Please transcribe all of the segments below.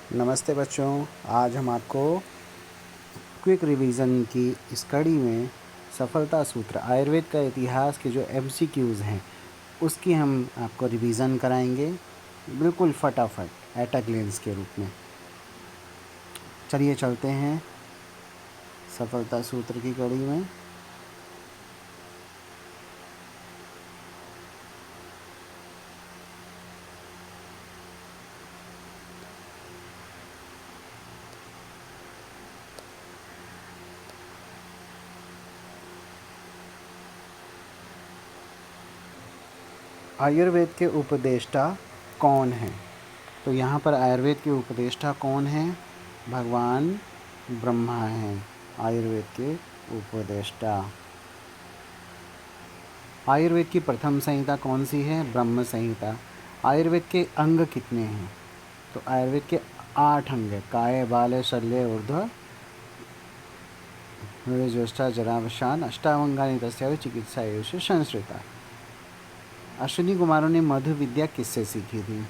नमस्ते बच्चों, आज हम आपको क्विक रिवीजन की इस कड़ी में सफलता सूत्र आयुर्वेद का इतिहास के जो एमसीक्यूज़ हैं उसकी हम आपको रिवीजन कराएंगे बिल्कुल फटाफट एट अ ग्लेंस के रूप में। चलिए चलते हैं सफलता सूत्र की कड़ी में। आयुर्वेद के उपदेष्टा कौन हैं? तो यहाँ पर आयुर्वेद के उपदेष्टा कौन हैं? भगवान ब्रह्मा हैं आयुर्वेद के उपदेष्टा। आयुर्वेद की प्रथम संहिता कौन सी है? ब्रह्म संहिता। आयुर्वेद के अंग कितने हैं? तो आयुर्वेद के 8 अंग है। काय बाल शल्य ऊर्ध्व ज्येष्ठा जरावशान अष्टावंगानी तस्या चिकित्सा एष संस्कृता। अश्विनी कुमारों ने मधु विद्या किससे सीखी थी?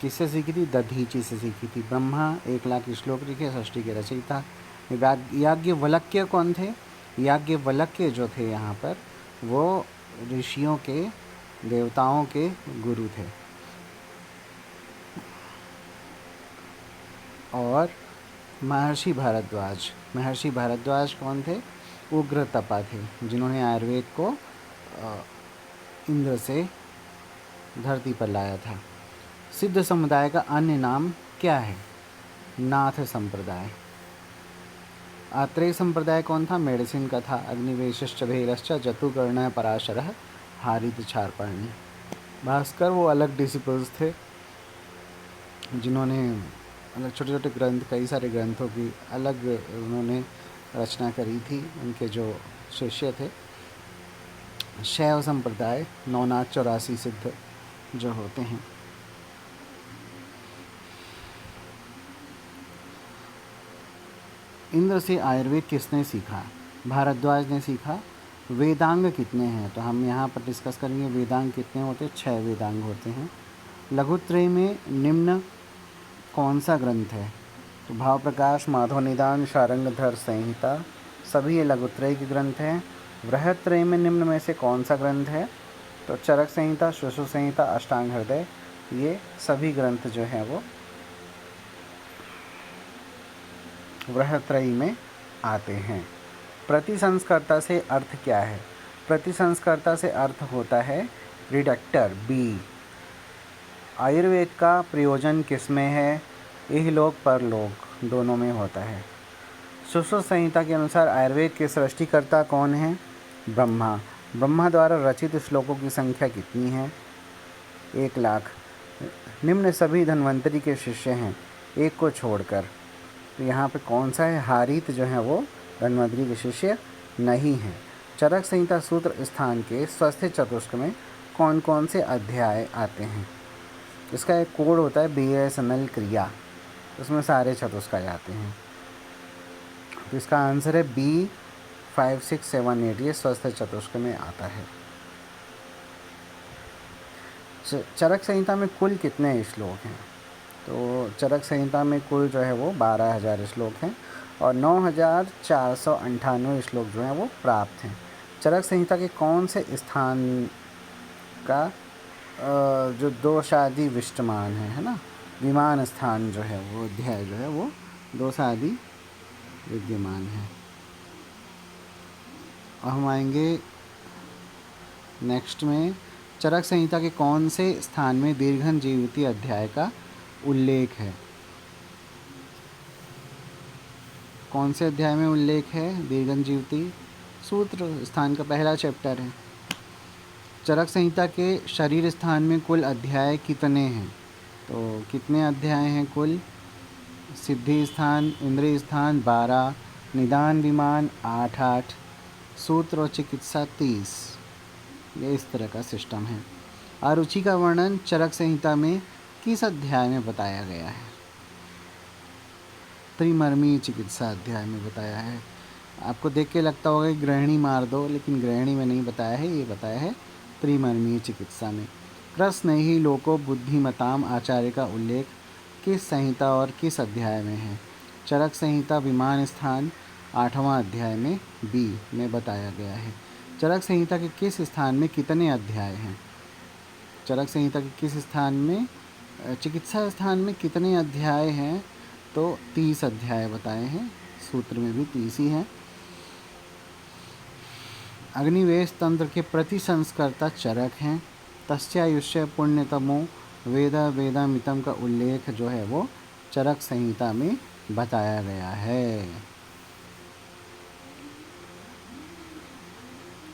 किससे सीखी थी? दधीची से सीखी थी। ब्रह्मा 1,00,000 श्लोक लिखे, षष्ठी के रचयिता। याज्ञवल्क्य कौन थे? याज्ञवल्क्य जो थे यहाँ पर वो ऋषियों के, देवताओं के गुरु थे। और महर्षि भारद्वाज कौन थे? उग्र तपा थे, जिन्होंने आयुर्वेद को इंद्र से धरती पर लाया था। सिद्ध समुदाय का अन्य नाम क्या है? नाथ संप्रदाय। आत्रेय संप्रदाय कौन था? मेडिसिन का था। अग्निवेशश्च भैरश्च जतुकर्ण पराशरः हारित क्षारपर्णी। भास्कर वो अलग डिसिपल्स थे जिन्होंने अलग छोटे छोटे ग्रंथ, कई सारे ग्रंथों की अलग उन्होंने रचना करी थी। उनके जो शिष्य थे शैव संप्रदाय, 984 सिद्ध जो होते हैं। इंद्र से आयुर्वेद किसने सीखा? भारद्वाज ने सीखा। वेदांग कितने हैं? तो हम यहाँ पर डिस्कस करेंगे वेदांग कितने होते हैं। 6 वेदांग होते हैं। लघुत्रय में निम्न कौन सा ग्रंथ है? तो भाव प्रकाश, माधव निदान, शारंगधर संहिता, सभी ये लघुत्रय के ग्रंथ हैं। बृहत्त्रय में निम्न में से कौन सा ग्रंथ है? तो चरक संहिता, सुश्रुत संहिता, अष्टांग हृदय, ये सभी ग्रंथ जो हैं वो बृहत्त्रयी में आते हैं। प्रतिसंस्कर्ता से अर्थ क्या है? प्रतिसंस्कर्ता से अर्थ होता है रिडक्टर, बी। आयुर्वेद का प्रयोजन किसमें है? इहलोक परलोक दोनों में होता है। सुश्रुत संहिता के अनुसार आयुर्वेद के सृष्टिकर्ता कौन है? ब्रह्मा। ब्रह्मा द्वारा रचित श्लोकों की संख्या कितनी है? 1,00,000। निम्न सभी धन्वंतरी के शिष्य हैं एक को छोड़कर। तो यहाँ पे कौन सा है? हारित जो है वो धन्वंतरी के शिष्य नहीं हैं। चरक संहिता सूत्र स्थान के स्वास्थ्य चतुष्क में कौन कौन से अध्याय आते हैं? इसका एक कोड होता है BSNL क्रिया, उसमें सारे चतुष्क आ जाते हैं। तो इसका आंसर है B5678, ये स्वास्थ्य चतुष्क में आता है। चरक संहिता में कुल कितने श्लोक हैं? तो चरक संहिता में कुल जो है वो 12,000 श्लोक हैं और 9,498 श्लोक जो हैं वो प्राप्त हैं। चरक संहिता के कौन से स्थान का जो दोषादि विष्टमान है ना, विमान स्थान जो है वो अध्याय जो है वो दोषादि विद्यमान है। और हम आएंगे नेक्स्ट में, चरक संहिता के कौन से स्थान में दीर्घन जीविती अध्याय का उल्लेख है? कौन से अध्याय में उल्लेख है दीर्घन जीविती? सूत्र स्थान का पहला चैप्टर है। चरक संहिता के शरीर स्थान में कुल अध्याय कितने हैं? तो कितने अध्याय हैं कुल? सिद्धि स्थान, इंद्रिय स्थान 12, निदान विमान 8, सूत्र और चिकित्सा 30। ये इस तरह का सिस्टम है। अरुचि का वर्णन चरक संहिता में किस अध्याय में बताया गया है? त्रिमर्मी चिकित्सा अध्याय में बताया है। आपको देख के लगता होगा कि गृहिणी मार दो, लेकिन गृहिणी में नहीं बताया है, ये बताया है त्रिमर्मी चिकित्सा में। कृष्ण ही लोको बुद्धिमताम आचार्य का उल्लेख किस संहिता और किस अध्याय में है? चरक संहिता विमान स्थान 8वां अध्याय में बी में बताया गया है। चरक संहिता के किस स्थान में कितने अध्याय हैं? चरक संहिता के किस स्थान में, चिकित्सा स्थान में कितने अध्याय हैं? तो 30 अध्याय बताए हैं, सूत्र में भी 30 ही हैं। अग्निवेश तंत्र के प्रतिसंस्कर्ता चरक हैं। तस्यायुष्य पुण्यतमो वेद वेदामितम का उल्लेख जो है वो चरक संहिता में बताया गया है।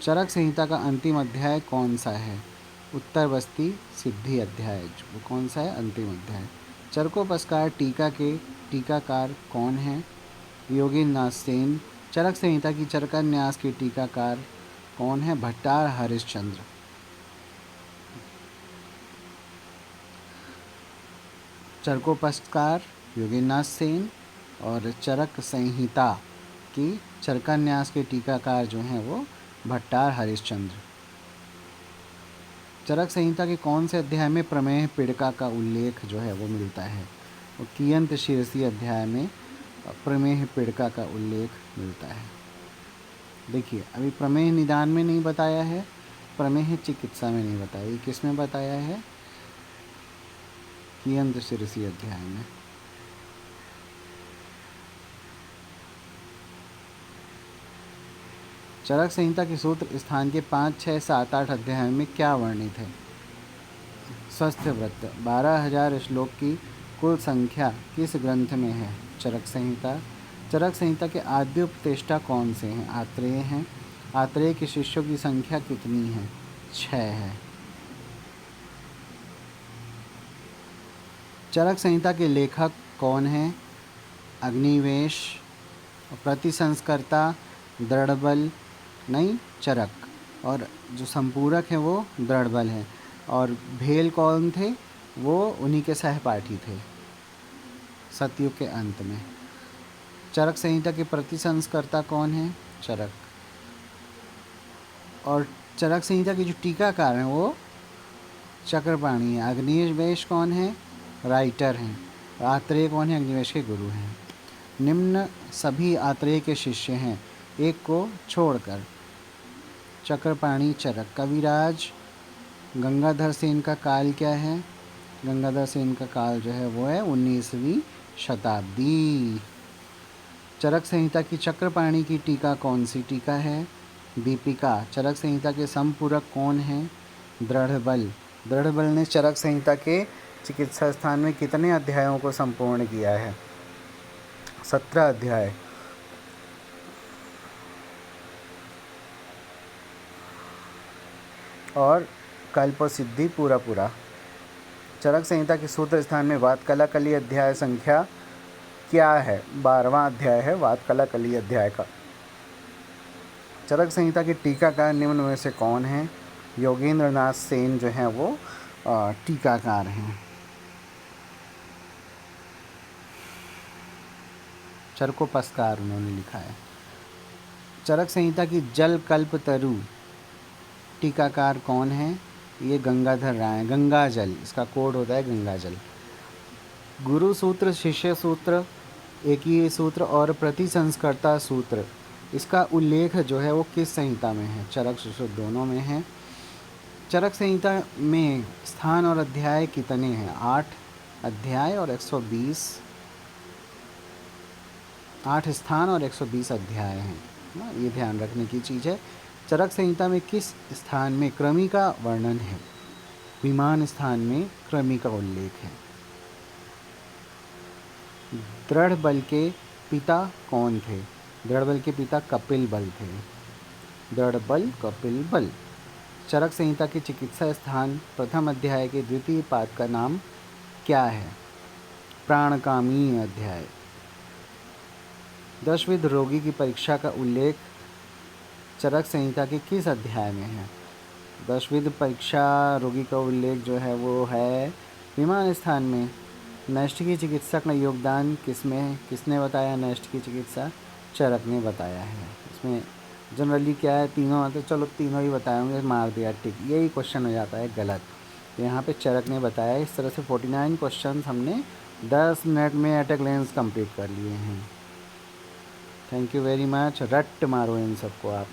चरक संहिता का अंतिम अध्याय कौन सा है? उत्तरवस्ती सिद्धि अध्याय। वो कौन सा है? अंतिम अध्याय। चरकोपस्कार टीका के टीकाकार कौन है? योगीनाथ सेन। चरक संहिता की चरकन्यास के टीकाकार कौन है? भट्टार हरिश्चंद्र। चरकोपस्कार योगीनाथ सेन और चरक संहिता की चरकन्यास के टीकाकार जो हैं वो भट्टार हरिश्चंद्र। चरक संहिता के कौन से अध्याय में प्रमेह पीड़िका का उल्लेख जो है वो मिलता है? वो कियंत शीर्षी अध्याय में प्रमेह पीड़िका का उल्लेख मिलता है। देखिए, अभी प्रमेह निदान में नहीं बताया है, प्रमेह चिकित्सा में नहीं बताया, ये किस में बताया है? कियंत शीर्षी अध्याय में। चरक संहिता के सूत्र स्थान के 5, 6, 7, 8 अध्याय में क्या वर्णित है? स्वस्थ व्रत। 12,000 श्लोक की कुल संख्या किस ग्रंथ में है? चरक संहिता। चरक संहिता के आद्य उपदेष्टा कौन से हैं? आत्रेय हैं। आत्रेय के शिष्यों की संख्या कितनी है? 6 है। चरक संहिता के लेखक कौन हैं? अग्निवेश। प्रतिसंस्कर्ता दृढ़बल नहीं चरक, और जो संपूरक है वो दृढ़बल है। और भेल कौन थे? वो उन्हीं के सहपाठी थे सतयुग के अंत में। चरक संहिता के प्रतिसंस्कर्ता कौन है? चरक। और चरक संहिता के जो टीकाकार हैं वो चक्रपाणी है। अग्निवेश कौन है? राइटर हैं। आत्रेय कौन है? अग्निवेश के गुरु हैं। निम्न सभी आत्रेय के शिष्य हैं, एक को छोड़कर। चक्रपाणी चरक। कविराज गंगाधर सेन का काल क्या है? गंगाधर सेन का काल जो है वो है 19वीं शताब्दी। चरक संहिता की चक्रपाणी की टीका कौन सी टीका है? दीपिका। चरक संहिता के संपूरक कौन है? दृढ़बल। दृढ़बल ने चरक संहिता के चिकित्सा स्थान में कितने अध्यायों को संपूर्ण किया है? 17 अध्याय। और कल्प सिद्धि पूरा। चरक संहिता के सूत्र स्थान में वातकला कली अध्याय संख्या क्या है? 12वां अध्याय है वातकला कली अध्याय का। चरक संहिता के टीकाकार निम्न में से कौन है? योगेंद्रनाथ सेन जो हैं वो टीकाकार हैं। चरकोपस्कार उन्होंने लिखा है। चरक संहिता की जल कल्प तरु टीकाकार कौन है? ये गंगाधर राय। गंगा जल, इसका कोड होता है गंगा जल। गुरु सूत्र, शिष्य सूत्र, एकीय सूत्र और प्रतिसंस्कर्ता सूत्र, इसका उल्लेख जो है वो किस संहिता में है? चरक सूत्र दोनों में है। चरक संहिता में स्थान और अध्याय कितने हैं? 8 अध्याय और 120। 8 स्थान और 120 अध्याय हैं, ये ध्यान रखने की चीज़ है। चरक संहिता में किस स्थान में क्रमी का वर्णन है? विमान स्थान में क्रमी का उल्लेख है। दृढ़ बल के पिता कौन थे? दृढ़ बल के पिता कपिल बल थे। दृढ़ बल कपिल बल। चरक संहिता के चिकित्सा स्थान प्रथम अध्याय के द्वितीय पाद का नाम क्या है? प्राणकामी अध्याय। दशविध रोगी की परीक्षा का उल्लेख चरक संहिता के किस अध्याय में है? दशविध परीक्षा रोगी का उल्लेख जो है वो है विमान स्थान में। नष्ट की चिकित्सा का योगदान किसमें, किसने बताया? नष्ट की चिकित्सा चरक ने बताया है। इसमें जनरली क्या है, तीनों आते, चलो तीनों ही बताएंगे, मार दिया टिक, यही क्वेश्चन हो जाता है गलत। तो यहाँ पे चरक ने बताया। इस तरह से 49 क्वेश्चन हमने 10 मिनट में एट ए ग्लेंस कंप्लीट कर लिए हैं। Thank you very much. रट मारो इन सबको आप।